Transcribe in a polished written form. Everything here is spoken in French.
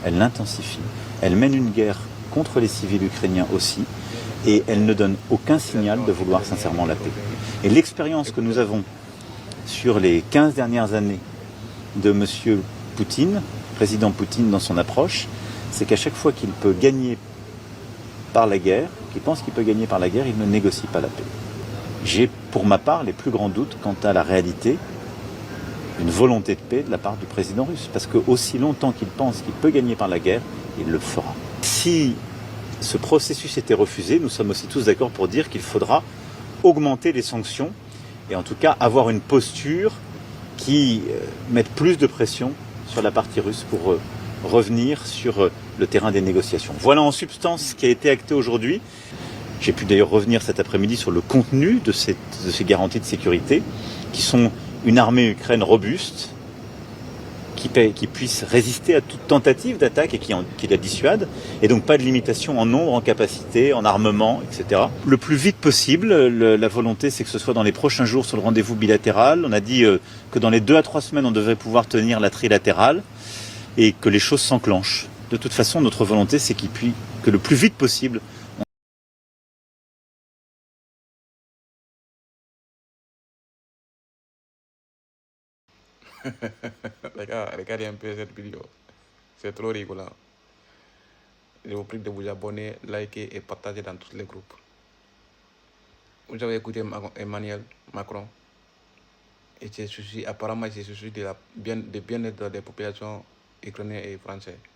elle l'intensifie, elle mène une guerre contre les civils ukrainiens aussi, et elle ne donne aucun signal de vouloir sincèrement la paix. Et l'expérience que nous avons sur les 15 dernières années de M. Poutine, président Poutine dans son approche, c'est qu'à chaque fois qu'il peut gagner par la guerre, qu'il pense qu'il peut gagner par la guerre, il ne négocie pas la paix. J'ai pour ma part les plus grands doutes quant à la réalité d'une volonté de paix de la part du président russe. Parce que aussi longtemps qu'il pense qu'il peut gagner par la guerre, il le fera. Si ce processus était refusé, nous sommes aussi tous d'accord pour dire qu'il faudra augmenter les sanctions et en tout cas avoir une posture qui mette plus de pression sur la partie russe pour revenir sur le terrain des négociations. Voilà en substance ce qui a été acté aujourd'hui. J'ai pu d'ailleurs revenir cet après-midi sur le contenu de ces garanties de sécurité, qui sont une armée ukrainienne robuste, qui puisse résister à toute tentative d'attaque et qui la dissuade, et donc pas de limitation en nombre, en capacité, en armement, etc. Le plus vite possible, la volonté c'est que ce soit dans les prochains jours sur le rendez-vous bilatéral. On a dit que dans les 2 à 3 semaines on devrait pouvoir tenir la trilatérale et que les choses s'enclenchent. De toute façon, notre volonté c'est que le plus vite possible Regardez un peu cette vidéo. C'est trop rigolant. Je vous prie de vous abonner, liker et partager dans tous les groupes. Vous avez écouté Emmanuel Macron. Et c'est apparemment c'est souci de bien-être des populations ukrainiennes et françaises.